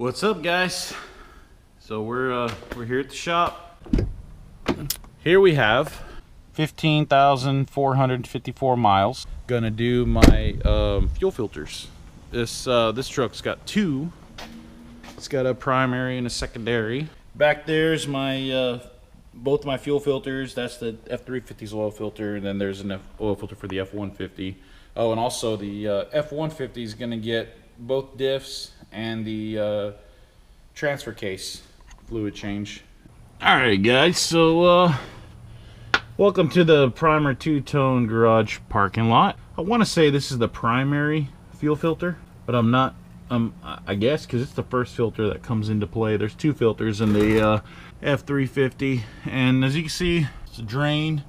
What's up, guys? So we're here at the shop. Here we have 15,454 miles. Gonna do my fuel filters. This truck's got two. It's got a primary and a secondary. Back there's my both my fuel filters. That's the F350's oil filter, and then there's an oil filter for the F150. Oh, and also the F150 is gonna get both diffs and the transfer case fluid change. Alright guys, so welcome to the Primer two-tone garage parking lot. I want to say this is the primary fuel filter, but I'm not, I guess, because it's the first filter that comes into play. There's two filters in the F350, and as you can see, it's a drain.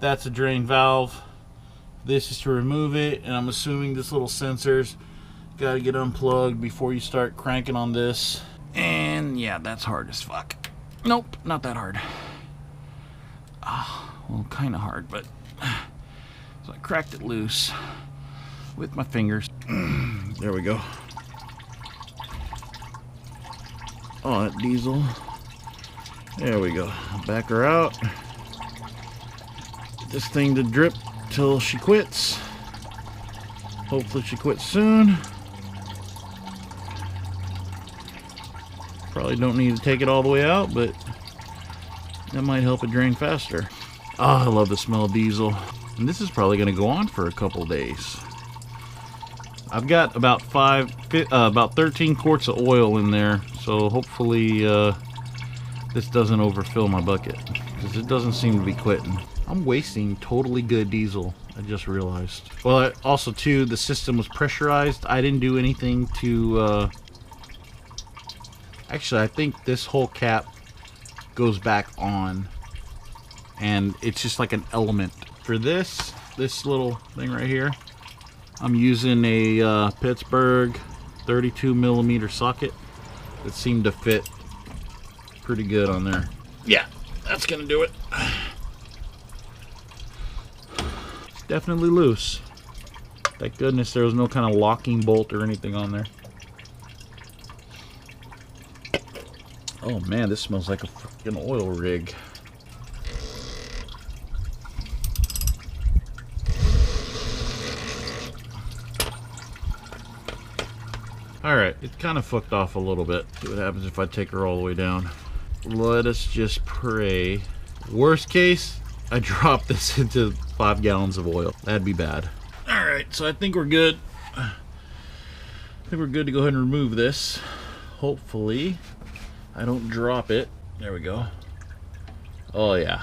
That's a drain valve. This is to remove it, and I'm assuming this little sensor's got to get unplugged before you start cranking on this. And yeah, that's hard as fuck. Nope, not that hard. Well, kind of hard, but so I cracked it loose with my fingers. There we go. Oh, that diesel. There we go. Back her out. Get this thing to drip till she quits. Hopefully she quits soon. Probably don't need to take it all the way out, but that might help it drain faster. Oh, I love the smell of diesel. And this is probably going to go on for a couple days. I've got about 13 quarts of oil in there, so hopefully this doesn't overfill my bucket, because it doesn't seem to be quitting. I'm wasting totally good diesel, I just realized. Well, also too, the system was pressurized. I didn't do anything to actually, I think this whole cap goes back on, and it's just like an element. For this little thing right here, I'm using a Pittsburgh 32 millimeter socket that seemed to fit pretty good on there. Yeah, that's gonna do it. It's definitely loose. Thank goodness there was no kind of locking bolt or anything on there. Oh man, this smells like a freaking oil rig. Alright, it kind of fucked off a little bit. See what happens if I take her all the way down. Let us just pray. Worst case, I drop this into 5 gallons of oil. That'd be bad. Alright, so I think we're good. I think we're good to go ahead and remove this. Hopefully I don't drop it. There we go. Oh yeah.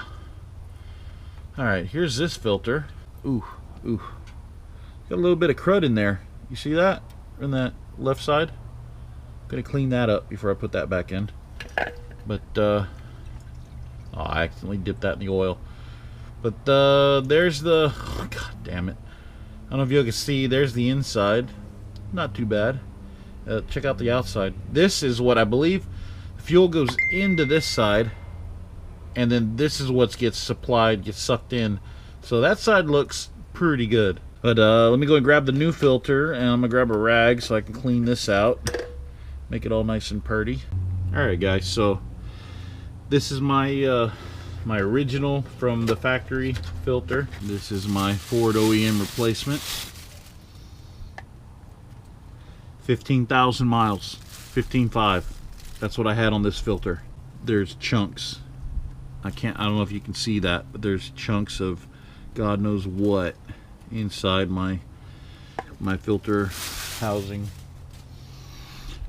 Alright, here's this filter. Ooh. Got a little bit of crud in there. You see that? In that left side? Gonna clean that up before I put that back in. But oh, I accidentally dipped that in the oil. But there's the, oh, god damn it. I don't know if you can see, there's the inside. Not too bad. Check out the outside. This is what I believe fuel goes into this side, and then this is what gets supplied, gets sucked in. So that side looks pretty good. But let me go and grab the new filter, and I'm gonna grab a rag so I can clean this out, make it all nice and purty. Alright guys, so this is my my original from the factory filter. This is my Ford OEM replacement. 15,000 miles, 15.5. That's what I had on this filter. There's chunks. I don't know if you can see that, but there's chunks of God knows what inside my filter housing.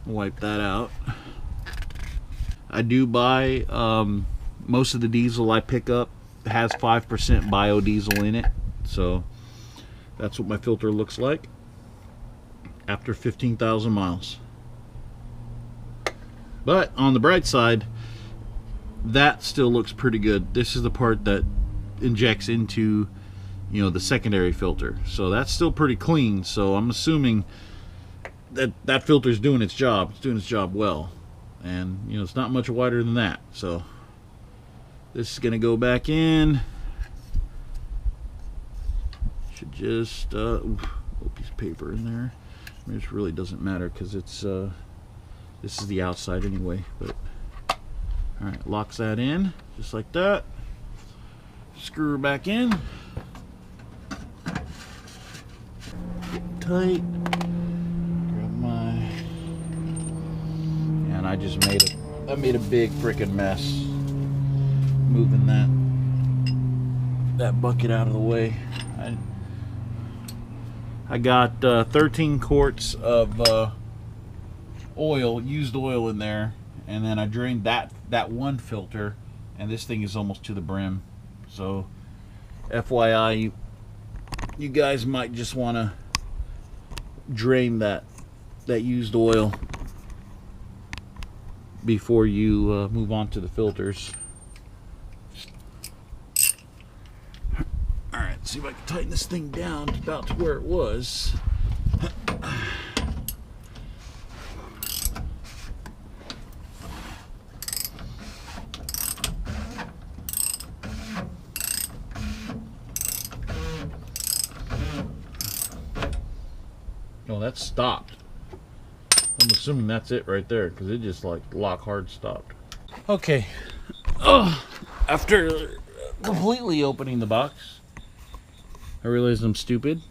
Wipe that out. I do buy most of the diesel I pick up has 5% biodiesel in it, so that's what my filter looks like after 15,000 miles. But on the bright side, that still looks pretty good. This is the part that injects into, you know, the secondary filter. So that's still pretty clean. So I'm assuming that that filter is doing its job. It's doing its job well. And, you know, it's not much wider than that. So this is going to go back in. Should just, little piece of paper in there. I mean, it really doesn't matter because it's This is the outside anyway, but all right, locks that in just like that. Screw her back in. Get tight. Grab my, and I just made a big freaking mess moving that bucket out of the way. I got 13 quarts of oil, used oil in there, and then I drained that one filter, and this thing is almost to the brim. So FYI, you guys might just want to drain that used oil before you move on to the filters. Alright, see if I can tighten this thing down about to where it was. Oh, that's stopped. I'm assuming that's it right there, because it just like lock hard stopped. Okay. After completely opening the box, I realized I'm stupid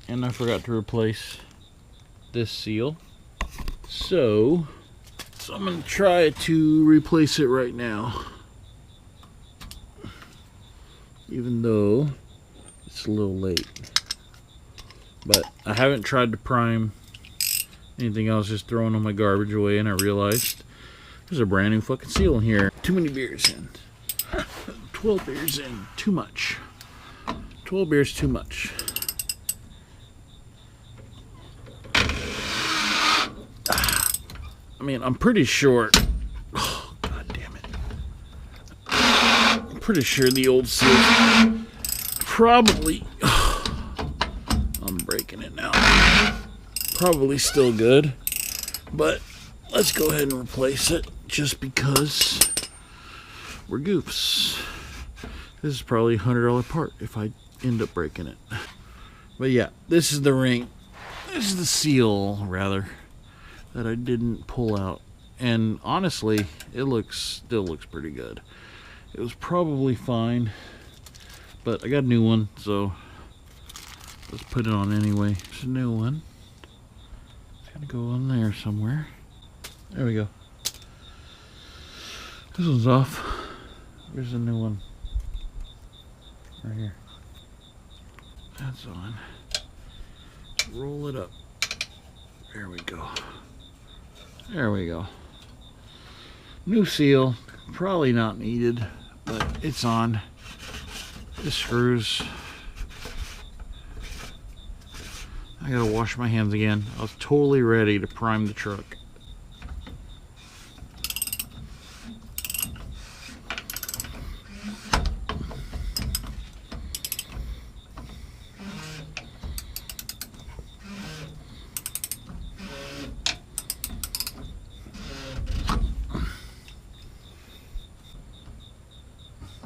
and I forgot to replace this seal. So I'm going to try to replace it right now, even though it's a little late. But I haven't tried to prime anything else, just throwing all my garbage away, and I realized there's a brand new fucking seal in here. Too many beers in. 12 beers in. Too much. 12 beers too much. I mean, I'm pretty sure. Oh, God damn it. I'm pretty sure the old seal probably. I'm breaking it now. Probably still good, but let's go ahead and replace it just because we're goofs. This is probably a $100 part if I end up breaking it. But yeah, this is the ring. This is the seal, rather, that I didn't pull out. And honestly, it still looks pretty good. It was probably fine, but I got a new one, so let's put it on anyway. It's a new one. It's gonna go on there somewhere. There we go. This one's off. There's a new one. Right here. That's on. Roll it up. There we go. There we go. New seal. Probably not needed, but it's on. This screws. I gotta wash my hands again. I was totally ready to prime the truck.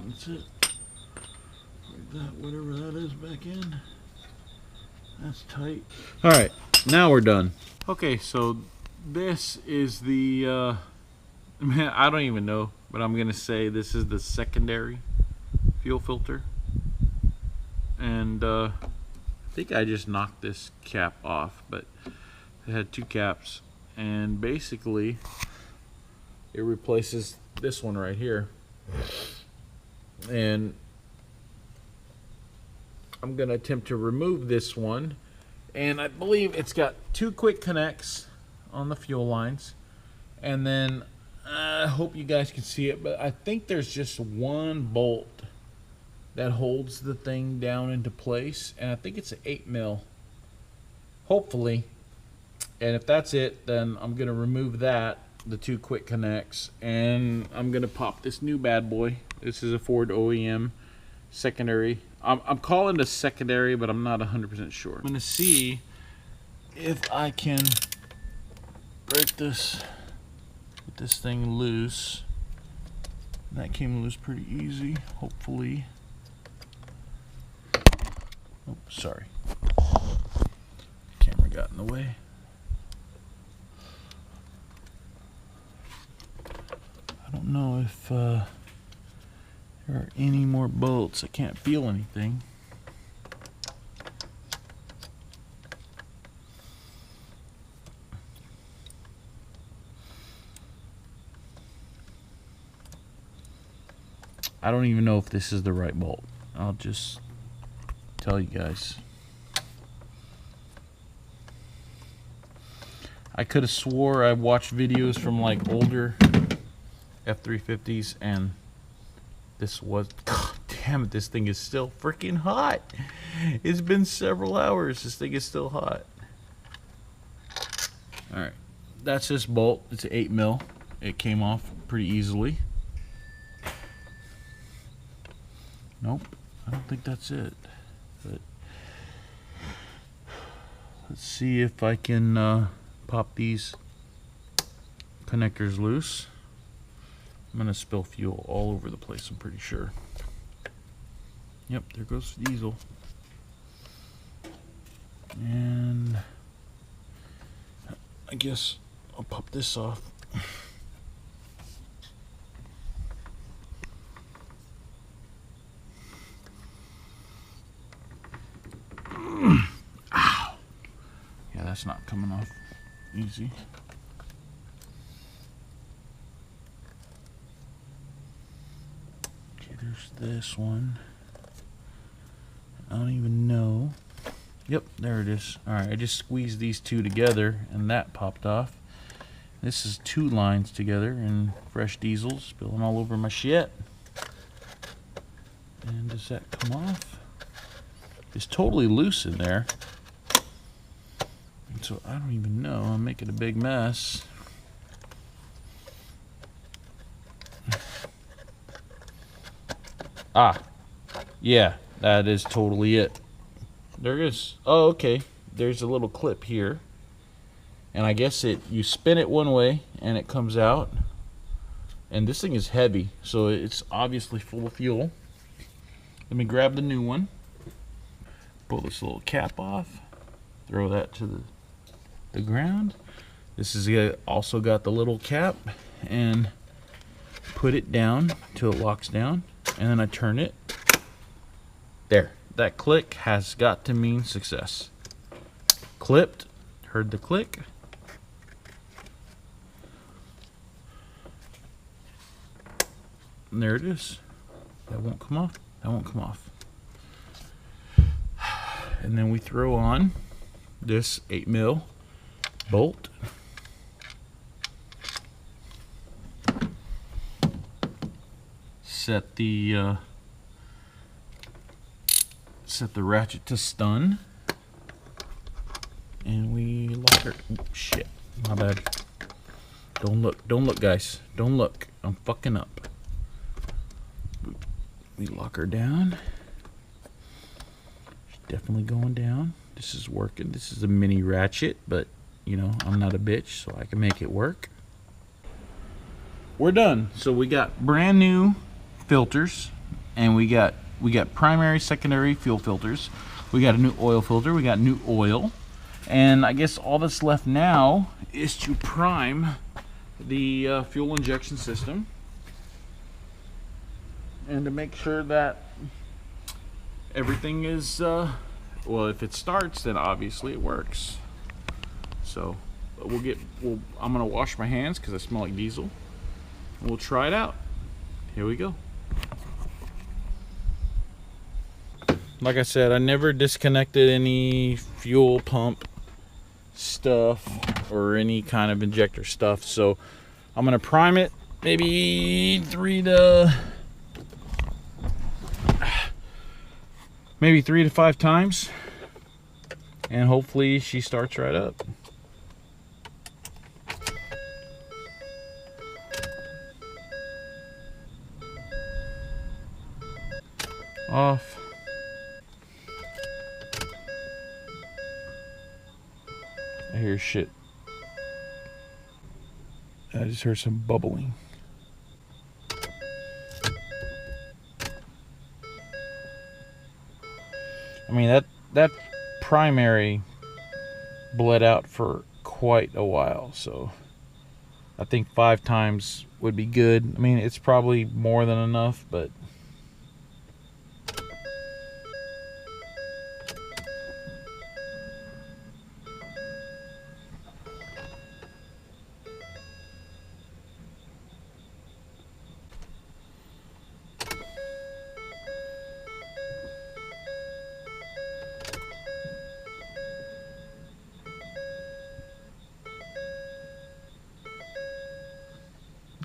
That's it. Put that, whatever that is, back in. That's tight. Alright, now we're done. Okay, so this is the, man, I don't even know, but I'm going to say this is the secondary fuel filter. And I think I just knocked this cap off, but it had two caps. And basically, it replaces this one right here. And I'm going to attempt to remove this one, and I believe it's got two quick connects on the fuel lines, and then I hope you guys can see it, but I think there's just one bolt that holds the thing down into place, and I think it's an 8mm, hopefully. And if that's it, then I'm going to remove that, the two quick connects, and I'm going to pop this new bad boy. This is a Ford OEM secondary. I'm calling it a secondary, but I'm not 100% sure. I'm going to see if I can break this, get this thing loose. That came loose pretty easy, hopefully. Oh, sorry. Camera got in the way. I don't know if there are any more bolts. I can't feel anything. I don't even know if this is the right bolt. I'll just tell you guys. I could have swore I watched videos from like older F350s and this was, God damn it, this thing is still freaking hot. It's been several hours, this thing is still hot. Alright, that's this bolt. It's an 8 mil. It came off pretty easily. Nope, I don't think that's it. But let's see if I can pop these connectors loose. I'm gonna spill fuel all over the place, I'm pretty sure. Yep, there goes the diesel. And I guess I'll pop this off. Ow. Yeah, that's not coming off easy. Okay, there's this one. I don't even know. Yep, there it is. Alright, I just squeezed these two together and that popped off. This is 2 lines together and fresh diesel spilling all over my shit. And does that come off? It's totally loose in there. And so I don't even know. I'm making a big mess. Ah, yeah, that is totally it. There is. Oh, okay. There's a little clip here. And I guess you spin it one way and it comes out. And this thing is heavy, so it's obviously full of fuel. Let me grab the new one. Pull this little cap off. Throw that to the ground. This is also got the little cap. And put it down till it locks down. And then I turn it. There. That click has got to mean success. Clipped. Heard the click. And there it is. That won't come off. That won't come off. And then we throw on this 8 mil bolt. Set the ratchet to stun, and we lock her. Oh, shit, my bad. Don't look, guys. Don't look. I'm fucking up. We lock her down. She's definitely going down. This is working. This is a mini ratchet, but you know, I'm not a bitch, so I can make it work. We're done. So we got brand new filters, and we got primary, secondary fuel filters. We got a new oil filter. We got new oil, and I guess all that's left now is to prime the fuel injection system, and to make sure that everything is well, if it starts, then obviously it works. So I'm gonna wash my hands because I smell like diesel. We'll try it out. Here we go. Like I said, I never disconnected any fuel pump stuff or any kind of injector stuff, so I'm gonna prime it maybe 3 to 5 times, and hopefully she starts right up. Off. I hear shit. I just heard some bubbling. I mean, that primary bled out for quite a while, so I think 5 times would be good. I mean, it's probably more than enough, but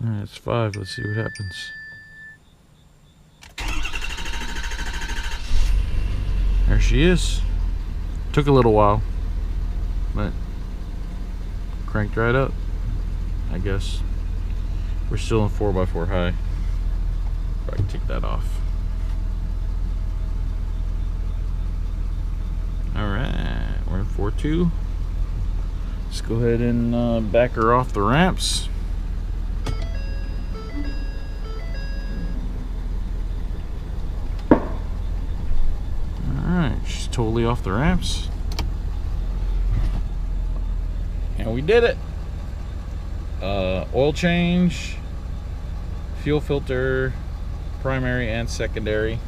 alright, it's 5. Let's see what happens. There she is. Took a little while, but cranked right up, I guess. We're still in 4x4 high. If I can take that off. Alright, we're in 4.2. Let's go ahead and back her off the ramps. Alright, she's totally off the ramps. And we did it. Oil change, fuel filter, primary and secondary,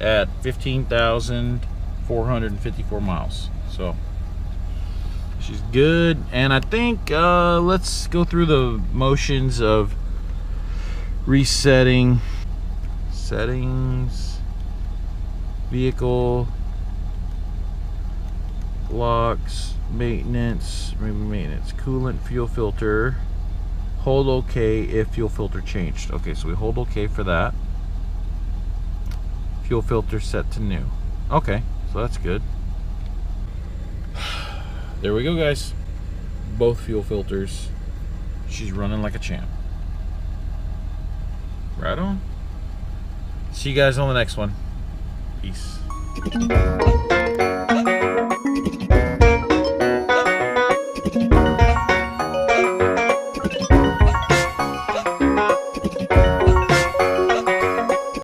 at 15,454 miles. So she's good. And I think let's go through the motions of resetting. Settings, vehicle, locks, maintenance, maybe maintenance, coolant, fuel filter. Hold OK if fuel filter changed. Okay, so we hold OK for that. Fuel filter set to new. Okay, so that's good. There we go, guys. Both fuel filters. She's running like a champ. Right on. See you guys on the next one. Peace.